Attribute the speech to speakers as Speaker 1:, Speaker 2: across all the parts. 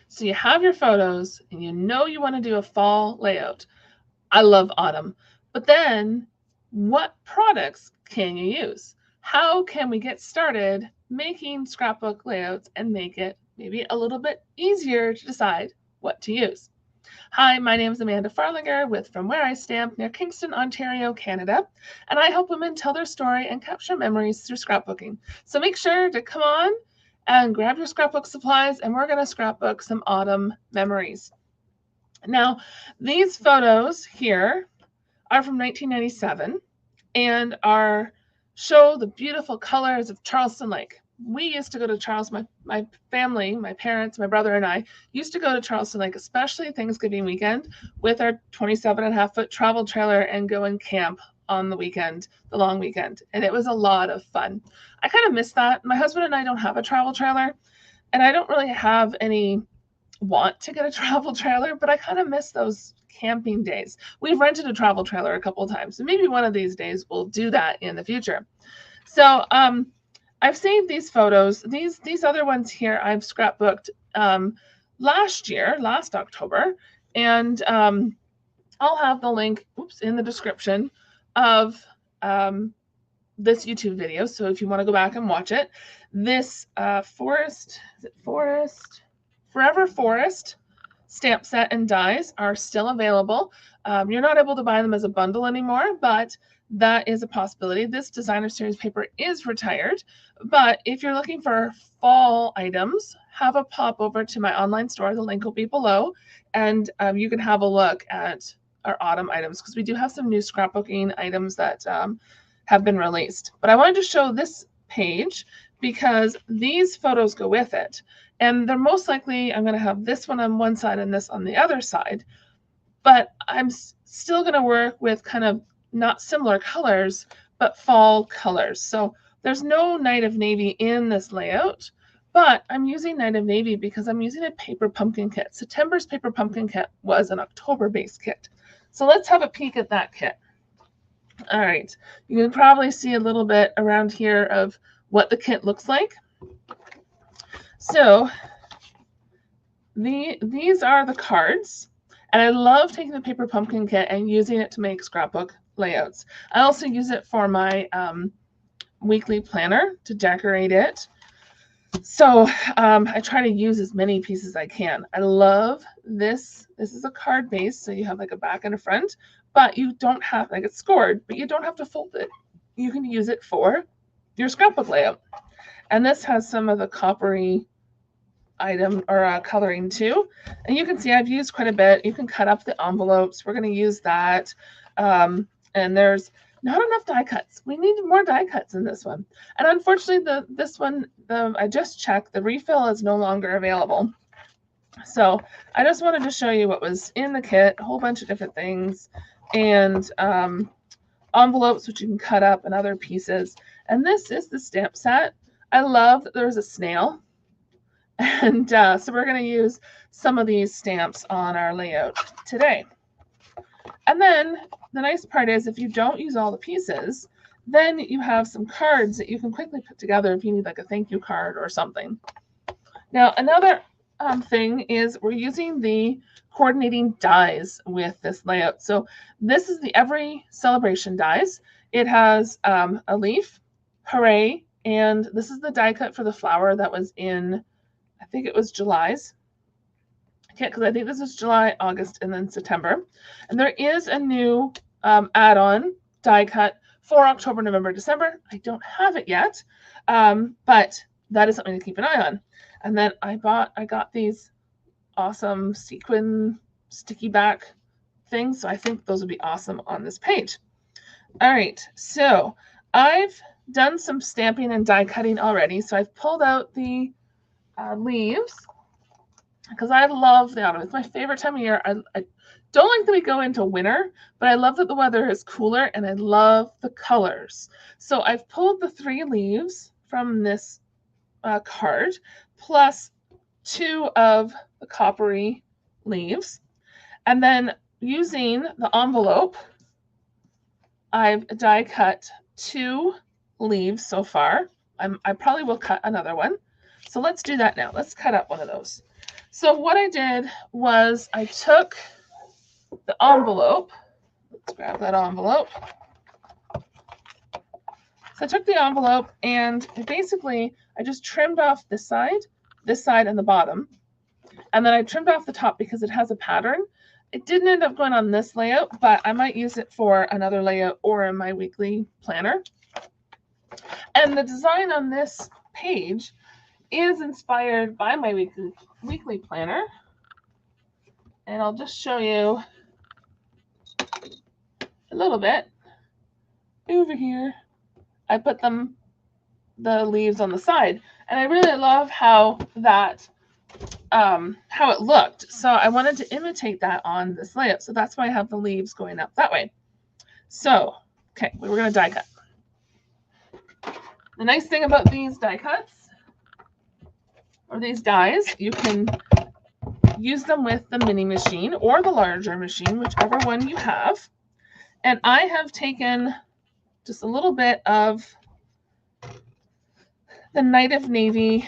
Speaker 1: So you have your photos and you know you want to do a fall layout. I love autumn. But then what products can you use? How can we get started making scrapbook layouts and make it maybe a little bit easier to decide what to use? Hi, my name is Amanda Farlinger with From Where I Stamp near Kingston, Ontario, Canada, and I help women tell their story and capture memories through scrapbooking. So make sure to come on and grab your scrapbook supplies, and we're going to scrapbook some autumn memories. Now, these photos here are from 1997 and show the beautiful colors of Charleston Lake. We used to go to my family, my parents, my brother and I used to go to Charleston Lake, especially Thanksgiving weekend, with our 27.5-foot travel trailer and go and camp on the weekend, the long weekend. And it was a lot of fun. I kind of miss that. My husband and I don't have a travel trailer, and I don't really have any want to get a travel trailer, but I kind of miss those camping days. We've rented a travel trailer a couple of times, so maybe one of these days we'll do that in the future. So I've saved these photos. These other ones here I've scrapbooked last October, and I'll have the link in the description of this YouTube video. So if you want to go back and watch it, this Forever Forest stamp set and dies are still available. You're not able to buy them as a bundle anymore, but that is a possibility. This designer series paper is retired, but if you're looking for fall items, have a pop over to my online store. The link will be below, and you can have a look at our autumn items because we do have some new scrapbooking items that have been released. But I wanted to show this page because these photos go with it. And they're most likely, I'm going to have this one on one side and this on the other side, but I'm still going to work with kind of not similar colors, but fall colors. So there's no Night of Navy in this layout, but I'm using Night of Navy because I'm using a paper pumpkin kit. September's paper pumpkin kit was an October-based kit. So let's have a peek at that kit. All right, you can probably see a little bit around here of what the kit looks like. So these are the cards, and I love taking the paper pumpkin kit and using it to make scrapbook layouts. I also use it for my weekly planner to decorate it. So I try to use as many pieces as I can. I love this. This is a card base, so you have like a back and a front, but you don't have, like it's scored, but you don't have to fold it. You can use it for your scrapbook layout. And this has some of the coppery item or coloring too, and you can see I've used quite a bit. You can cut up the envelopes. We're going to use that, and there's not enough die cuts. We need more die cuts in this one, and unfortunately this one I just checked, the refill is no longer available. So I just wanted to show you what was in the kit, a whole bunch of different things, and envelopes which you can cut up and other pieces. And this is the stamp set. I love that there's a snail. And so we're going to use some of these stamps on our layout today. And then the nice part is if you don't use all the pieces, then you have some cards that you can quickly put together if you need like a thank you card or something. Now, another thing is we're using the coordinating dies with this layout. So this is the Every Celebration dies. It has a leaf, hooray, and this is the die cut for the flower that was in, I think it was July's. I can't, because I think this is July, August, and then September. And there is a new add-on die cut for October, November, December. I don't have it yet, but that is something to keep an eye on. And then I got these awesome sequin sticky back things, so I think those would be awesome on this page. All right, so I've done some stamping and die cutting already, so I've pulled out the leaves because I love the autumn. It's my favorite time of year. I don't like that we go into winter, but I love that the weather is cooler and I love the colors. So I've pulled the 3 leaves from this card plus 2 of the coppery leaves, and then using the envelope I've die cut 2 leaves so far. I probably will cut another one. So let's do that now. Let's cut up one of those. So what I did was I took the envelope. Let's grab that envelope. So I took the envelope and basically I just trimmed off this side, and the bottom. And then I trimmed off the top because it has a pattern. It didn't end up going on this layout, but I might use it for another layout or in my weekly planner. And the design on this page is inspired by my weekly planner. And I'll just show you a little bit. Over here, I put the leaves on the side. And I really love how that how it looked. So I wanted to imitate that on this layout. So that's why I have the leaves going up that way. So, okay, we're going to die cut. The nice thing about these die cuts, or these dies, you can use them with the mini machine or the larger machine, whichever one you have. And I have taken just a little bit of the Night of Navy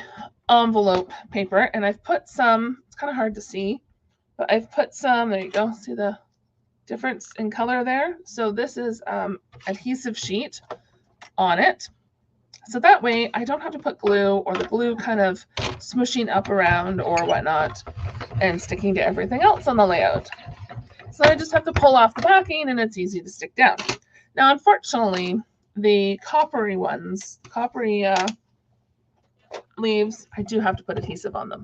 Speaker 1: envelope paper, and I've put some, it's kind of hard to see, but I've put some, there you go, see the difference in color there? So this is adhesive sheet on it. So that way I don't have to put glue or the glue kind of smooshing up around or whatnot and sticking to everything else on the layout. So I just have to pull off the backing and it's easy to stick down. Now, unfortunately, the coppery ones, leaves, I do have to put adhesive on them.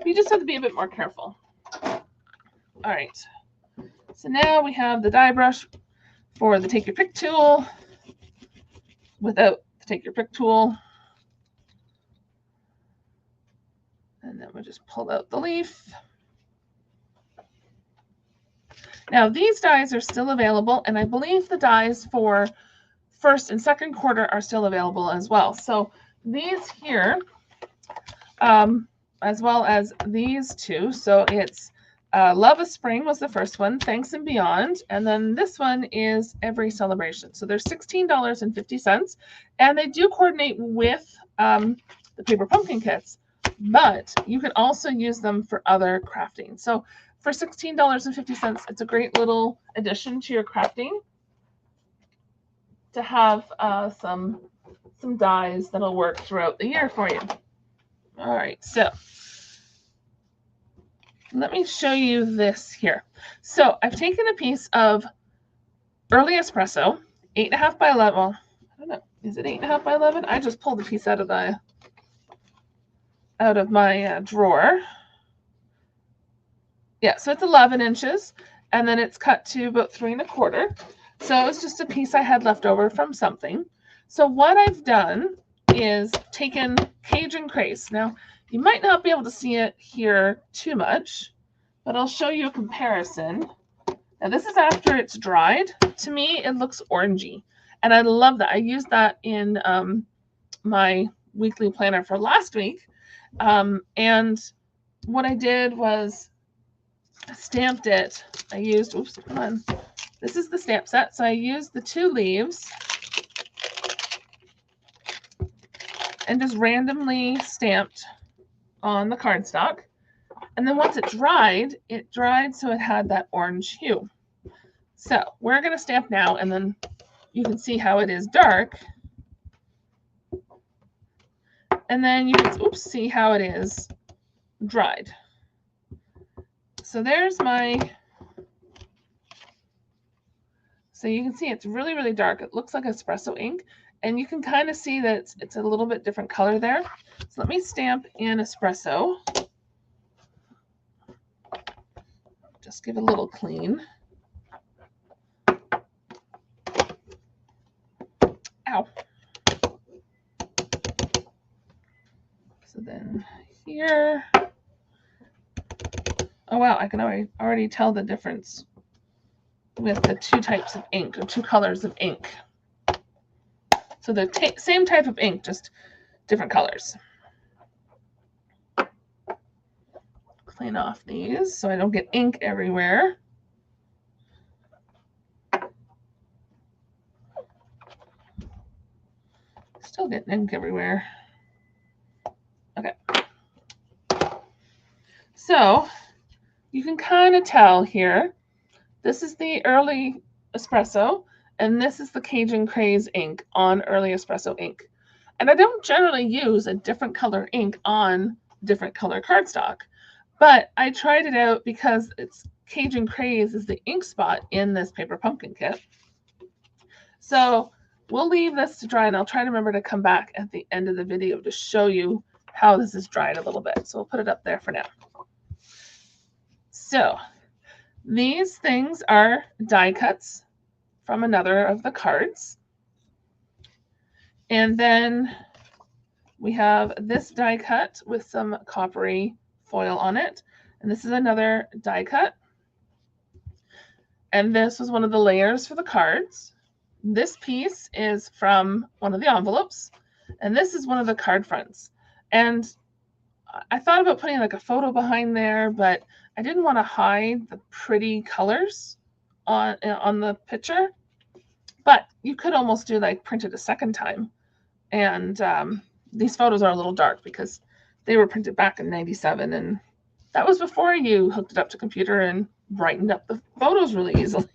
Speaker 1: You just have to be a bit more careful. All right. So now we have the die brush for the Take Your Pick tool without the Take Your Pick tool. And then we'll just pull out the leaf. Now these dies are still available, and I believe the dies for first and second quarter are still available as well. So these here, as well as these two. So it's Love of Spring was the first one, Thanks and Beyond, and then this one is Every Celebration. So they're $16.50, and they do coordinate with the paper pumpkin kits, but you can also use them for other crafting. So for $16.50, it's a great little addition to your crafting to have some dies that'll work throughout the year for you. All right, so let me show you this here. So I've taken a piece of early espresso, 8.5 by 11. Well, I don't know. Is it 8.5 by 11? I just pulled a piece out of my drawer. Yeah, so it's 11 inches, and then it's cut to about 3 1/4. So it's just a piece I had left over from something. So what I've done is taken Cajun Craze. Now, you might not be able to see it here too much, but I'll show you a comparison. Now, this is after it's dried. To me, it looks orangey, and I love that. I used that in my weekly planner for last week, and what I did was stamped it. I used, oops, come on. This is the stamp set, so I used the 2 leaves and just randomly stamped on the cardstock. And then once it dried so it had that orange hue. So we're going to stamp now, and then you can see how it is dark. And then you can see how it is dried. So there's so you can see it's really, really dark. It looks like espresso ink. And you can kind of see that it's a little bit different color there. So let me stamp in espresso. Just give it a little clean. Ow. So then here. Oh wow, I can already tell the difference with the 2 types of ink, or 2 colors of ink. So the same type of ink, just different colors. Clean off these so I don't get ink everywhere. Still getting ink everywhere. Okay. So you can kind of tell here, this is the early espresso, and this is the Cajun Craze ink on early espresso ink. And I don't generally use a different color ink on different color cardstock, but I tried it out because it's Cajun Craze is the ink spot in this paper pumpkin kit. So we'll leave this to dry, and I'll try to remember to come back at the end of the video to show you how this is dried a little bit. So we'll put it up there for now. So these things are die cuts from another of the cards. And then we have this die cut with some coppery foil on it. And this is another die cut. And this was one of the layers for the cards. This piece is from one of the envelopes. And this is one of the card fronts. And I thought about putting like a photo behind there, but I didn't want to hide the pretty colors on the picture. But you could almost do like print it a second time. And these photos are a little dark because they were printed back in '97, and that was before you hooked it up to computer and brightened up the photos really easily.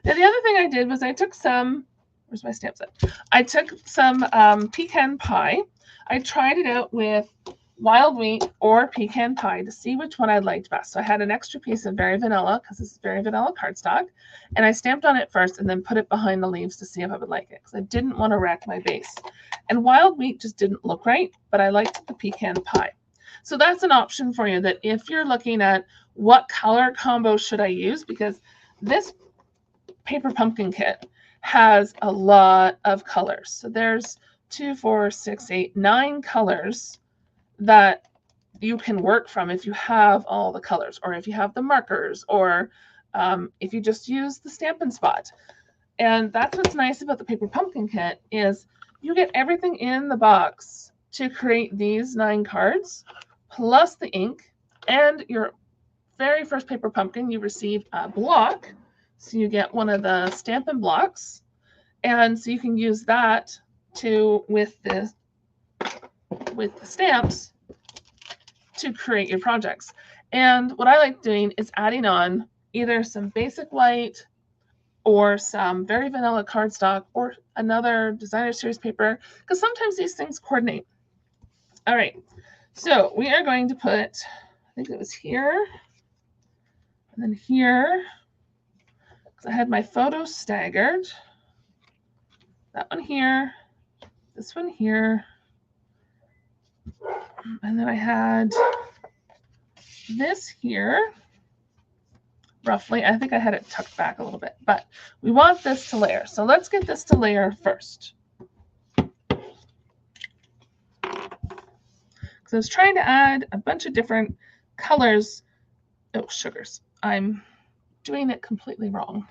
Speaker 1: Now the other thing I did was I took some, where's my stamp set? I took some pecan pie. I tried it out with wild wheat or pecan pie to see which one I liked best. So I had an extra piece of Very Vanilla, because this is Very Vanilla cardstock, and I stamped on it first and then put it behind the leaves to see if I would like it, because I didn't want to wreck my base. And wild wheat just didn't look right, but I liked the pecan pie. So that's an option for you, that if you're looking at what color combo should I use, because this paper pumpkin kit has a lot of colors. So there's 2, 4, 6, 8, 9 colors that you can work from if you have all the colors, or if you have the markers, or if you just use the Stampin' spot. And that's what's nice about the paper pumpkin kit, is you get everything in the box to create these 9 cards, plus the ink. And your very first paper pumpkin, you receive a block. So you get one of the Stampin' blocks. And so you can use that with the stamps to create your projects. And what I like doing is adding on either some basic white or some Very Vanilla cardstock or another designer series paper, because sometimes these things coordinate. All right, so we are going to put, I think it was here and then here, because I had my photos staggered. That one here, this one here, and then I had this here, roughly. I think I had it tucked back a little bit, but we want this to layer. So let's get this to layer first. Because I was trying to add a bunch of different colors. Oh, sugars. I'm doing it completely wrong.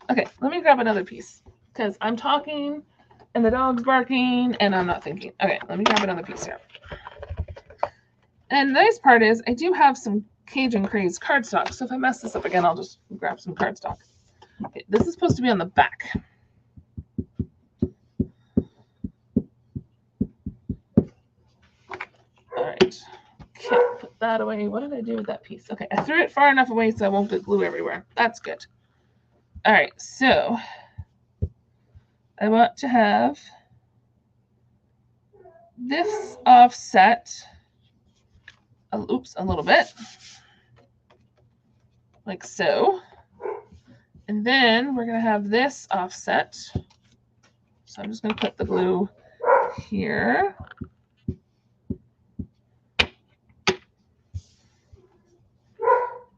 Speaker 1: Okay, let me grab another piece, because I'm talking and the dog's barking and I'm not thinking. Okay, let me grab another piece here. And the nice part is I do have some Cajun Craze cardstock, so if I mess this up again, I'll just grab some cardstock. Okay, this is supposed to be on the back. All right, can't put that away. What did I do with that piece? Okay, I threw it far enough away so I won't get glue everywhere. That's good. All right, so I want to have this offset, a little bit, like so. And then we're going to have this offset. So I'm just going to put the glue here.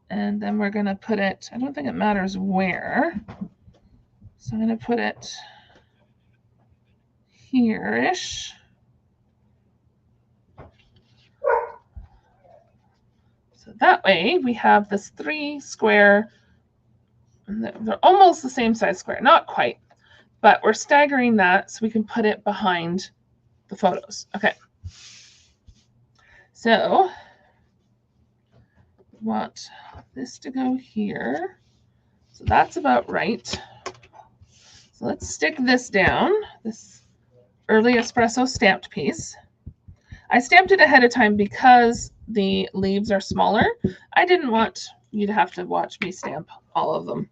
Speaker 1: And then we're going to put it, I don't think it matters where. So I'm going to put it here-ish. So that way we have this 3 square, and they're almost the same size square, not quite, but we're staggering that so we can put it behind the photos. Okay. So we want this to go here. So that's about right. So let's stick this down, this early espresso stamped piece. I stamped it ahead of time because the leaves are smaller. I didn't want you to have to watch me stamp all of them.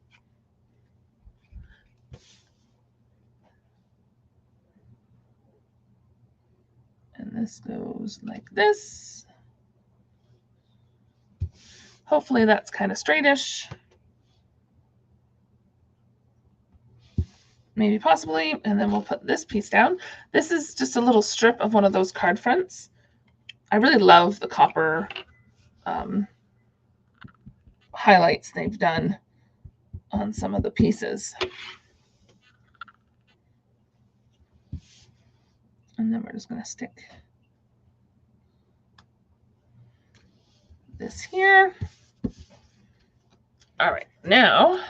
Speaker 1: And this goes like this. Hopefully that's kind of straightish. Maybe possibly, and then we'll put this piece down. This is just a little strip of one of those card fronts. I really love the copper highlights they've done on some of the pieces. And then we're just going to stick this here. All right, now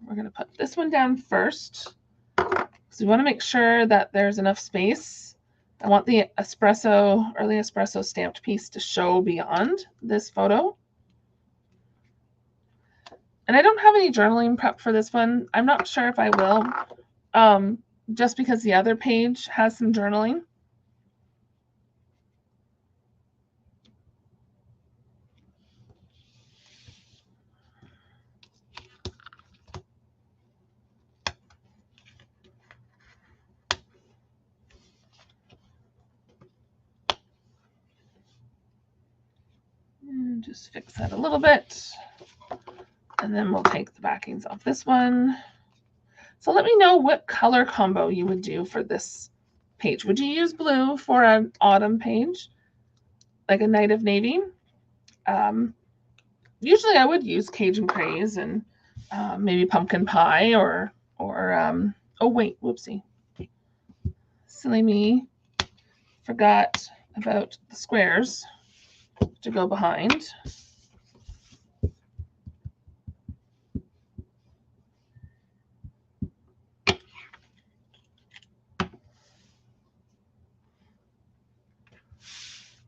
Speaker 1: we're going to put this one down first. So we want to make sure that there's enough space. I want the espresso, early espresso stamped piece to show beyond this photo. And I don't have any journaling prep for this one. I'm not sure if I will, just because the other page has some journaling. And just fix that a little bit. And then we'll take the backings off this one. So let me know what color combo you would do for this page. Would you use blue for an autumn page, like a night of navy? Usually I would use Cajun Craze and maybe pumpkin pie or oh wait, whoopsie. Silly me. Forgot about the squares to go behind.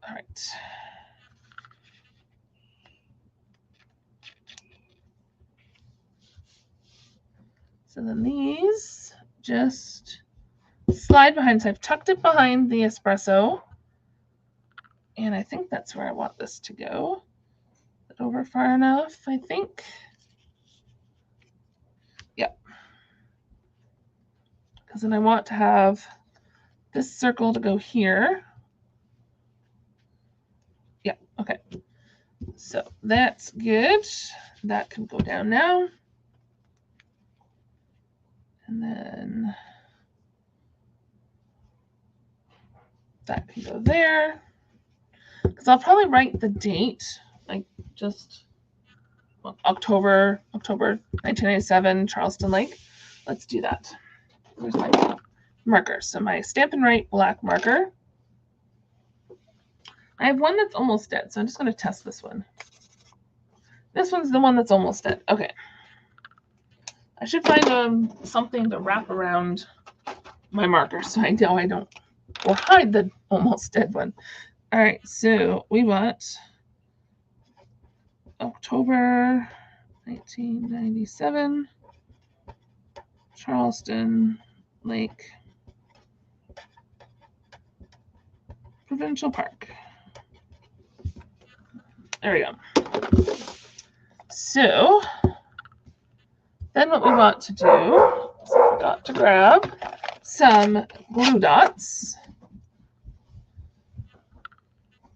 Speaker 1: All right. So then these just slide behind. So I've tucked it behind the espresso. And I think that's where I want this to go. Is it over far enough, I think? Yep. Because then I want to have this circle to go here. Yeah, okay. So that's good. That can go down now. And then that can go there. Because I'll probably write the date, like just October 1997, Charleston Lake. Let's do that. Where's my marker? So my Stampin' Write black marker. I have one that's almost dead, so I'm just going to test this one. This one's the one that's almost dead. Okay. I should find something to wrap around my marker so I know I don't, or hide the almost dead one. All right, so we want October 1997, Charleston Lake Provincial Park. There we go. So then what we want to do is I forgot to grab some glue dots.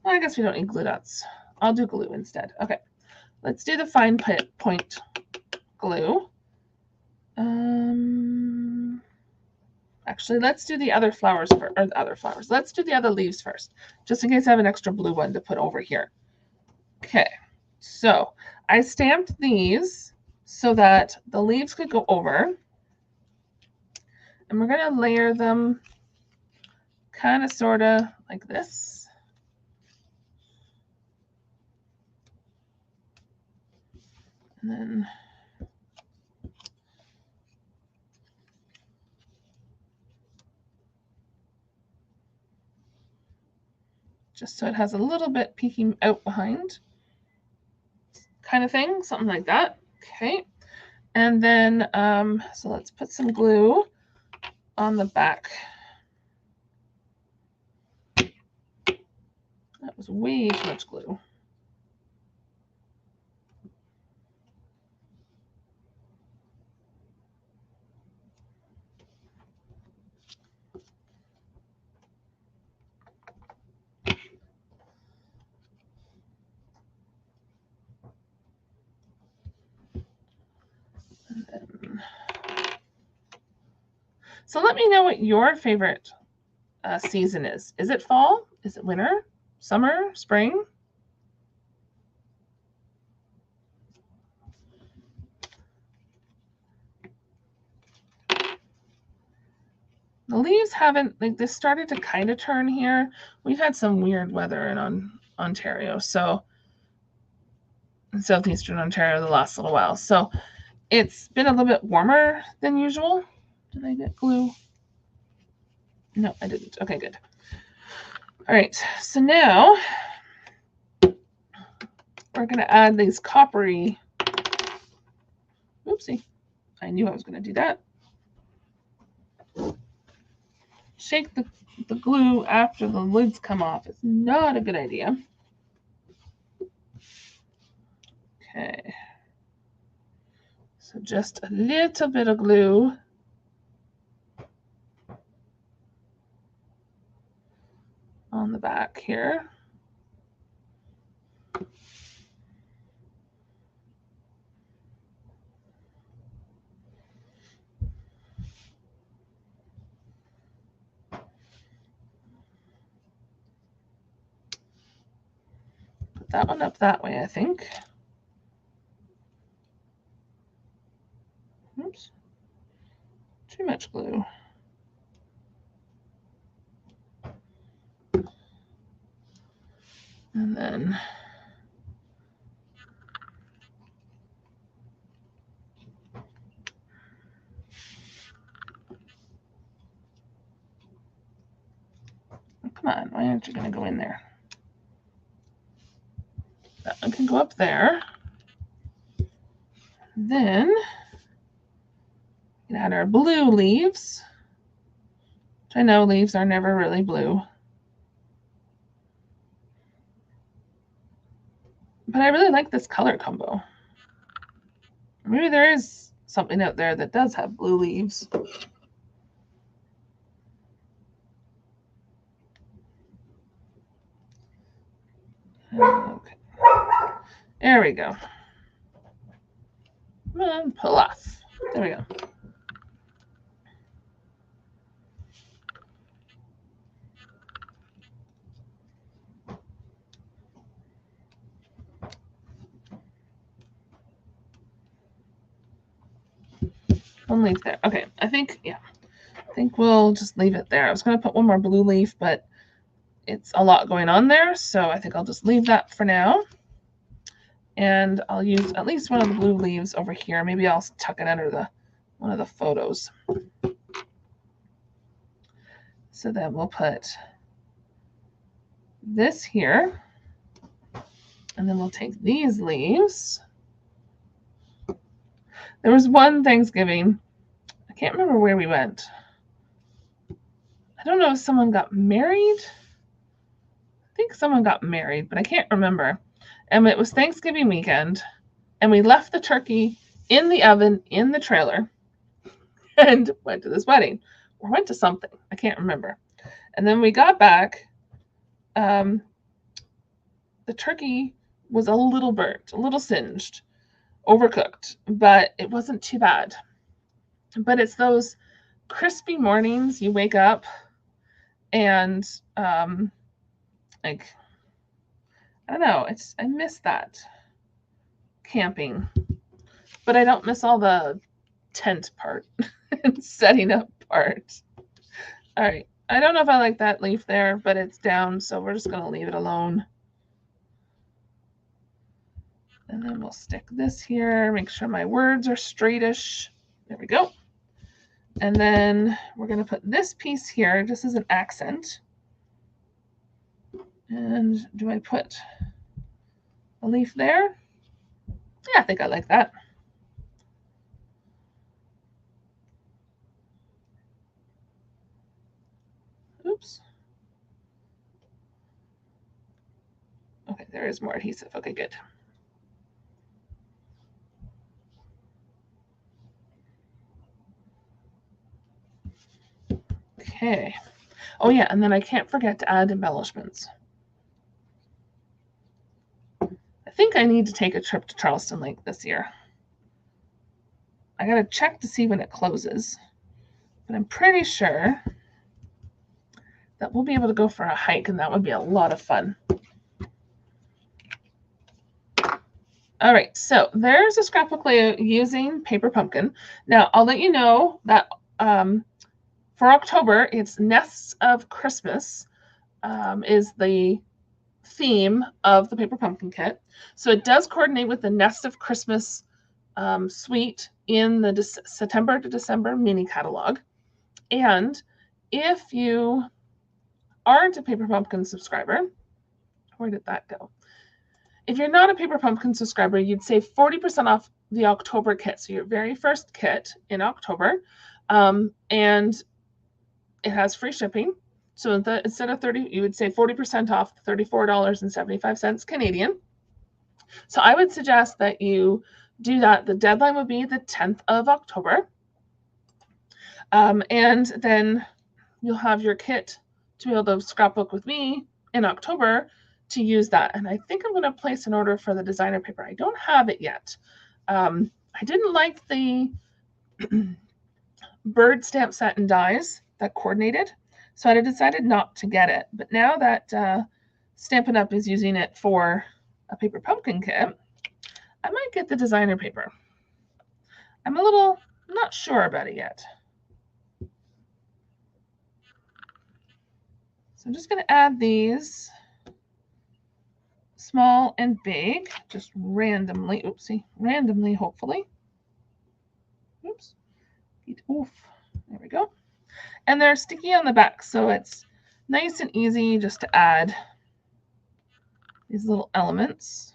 Speaker 1: Well, I guess we don't need glue dots. I'll do glue instead. Okay, let's do the fine point glue. Actually, let's do the other flowers first, or the other flowers. Let's do the other leaves first, just in case I have an extra blue one to put over here. Okay, so I stamped these so that the leaves could go over. And we're going to layer them kind of sort of like this. And then just so it has a little bit peeking out behind kind of thing, something like that. Okay. And then, so let's put some glue on the back. That was way too much glue. So let me know what your favorite season is. Is it fall? Is it winter? Summer? Spring? The leaves haven't, like, this started to kind of turn here. We've had some weird weather in Ontario, so in southeastern Ontario the last little while. So it's been a little bit warmer than usual. Did I get glue? No, I didn't. Okay, good. All right, so now we're going to add these coppery. Oopsie, I knew I was going to do that. Shake the glue after the lids come off. It's not a good idea. Okay. So just a little bit of glue. On the back here. Put that one up that way, I think. Oops. Too much glue. And then come on, why aren't you going to go in there? That one can go up there. Then we can add our blue leaves. Which I know leaves are never really blue. But I really like this color combo. Maybe there is something out there that does have blue leaves. Okay. There we go. Come on, pull off. There we go. One leaf there. Okay, I think we'll just leave it there. I was going to put one more blue leaf, but it's a lot going on there, so I think I'll just leave that for now. And I'll use at least one of the blue leaves over here. Maybe I'll tuck it under one of the photos. So then we'll put this here, and then we'll take these leaves. There was one Thanksgiving, I can't remember where we went. I don't know if someone got married. I think someone got married, but I can't remember. And it was Thanksgiving weekend, and we left the turkey in the oven in the trailer and went to this wedding or went to something. I can't remember. And then we got back. The turkey was a little burnt, a little singed, overcooked, but it wasn't too bad. But it's those crispy mornings you wake up and like, I don't know, I miss that camping, but I don't miss all the tent part and setting up part. All right, I don't know if I like that leaf there, but it's down, so we're just gonna leave it alone. And then we'll stick this here, make sure my words are straightish. There we go. And then we're going to put this piece here just as an accent. And do I put a leaf there? Yeah, I think I like that. Oops. Okay, there is more adhesive. Okay, good. Okay. Oh yeah, and then I can't forget to add embellishments. I think I need to take a trip to Charleston Lake this year. I gotta check to see when it closes, but I'm pretty sure that we'll be able to go for a hike, and that would be a lot of fun. All right, so there's a scrapbook layout using paper pumpkin. Now, I'll let you know that for October, it's Nests of Christmas is the theme of the paper pumpkin kit. So it does coordinate with the Nest of Christmas suite in the September to December mini catalog. And if you aren't a paper pumpkin subscriber, where did that go? If you're not a paper pumpkin subscriber, you'd save 40% off the October kit. So your very first kit in October, and it has free shipping. So instead of 30, you would save 40% off, $34.75 Canadian. So I would suggest that you do that. The deadline would be the 10th of October. And then you'll have your kit to be able to scrapbook with me in October to use that. And I think I'm going to place an order for the designer paper. I don't have it yet. I didn't like the bird stamp set and dies that coordinated, so I decided not to get it. But now that Stampin' Up! Is using it for a paper pumpkin kit, I might get the designer paper. I'm a little not sure about it yet. So I'm just going to add these small and big, just randomly, oopsie, randomly, hopefully. Oops. Oof. There we go. And they're sticky on the back, so it's nice and easy just to add these little elements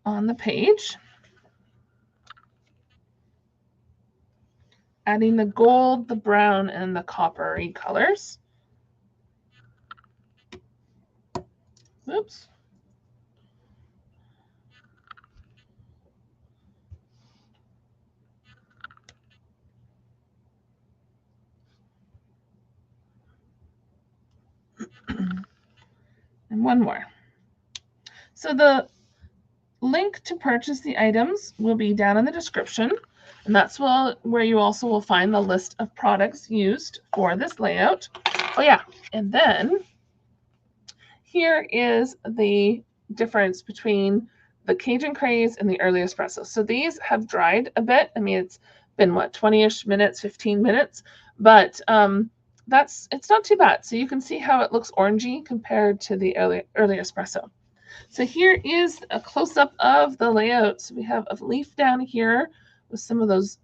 Speaker 1: on the page. Adding the gold, the brown, and the coppery colors. Oops. And one more. So the link to purchase the items will be down in the description, and that's where you also will find the list of products used for this layout. Oh yeah, and then here is the difference between the Cajun Craze and the early espresso. So these have dried a bit. I mean, it's been what, 20-ish minutes, 15 minutes, but it's not too bad. So you can see how it looks orangey compared to the early espresso. So here is a close-up of the layout. So we have a leaf down here with some of those,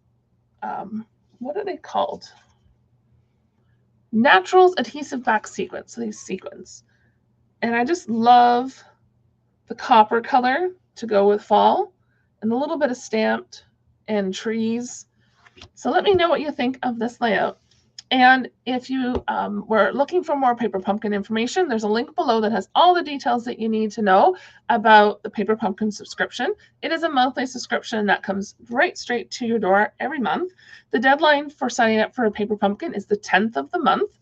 Speaker 1: what are they called? Naturals adhesive back sequins, so these sequins. And I just love the copper color to go with fall and a little bit of stamped and trees. So let me know what you think of this layout. And if you were looking for more Paper Pumpkin information, there's a link below that has all the details that you need to know about the Paper Pumpkin subscription. It is a monthly subscription that comes right straight to your door every month. The deadline for signing up for a Paper Pumpkin is the 10th of the month.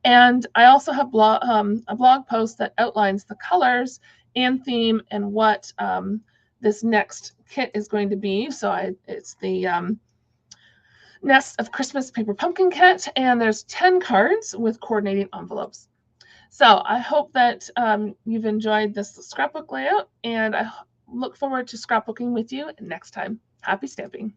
Speaker 1: And I also have a blog post that outlines the colors and theme and what this next kit is going to be. So it's the Nest of Christmas Paper Pumpkin Kit, and there's 10 cards with coordinating envelopes. So I hope that you've enjoyed this scrapbook layout, and I look forward to scrapbooking with you next time. Happy stamping.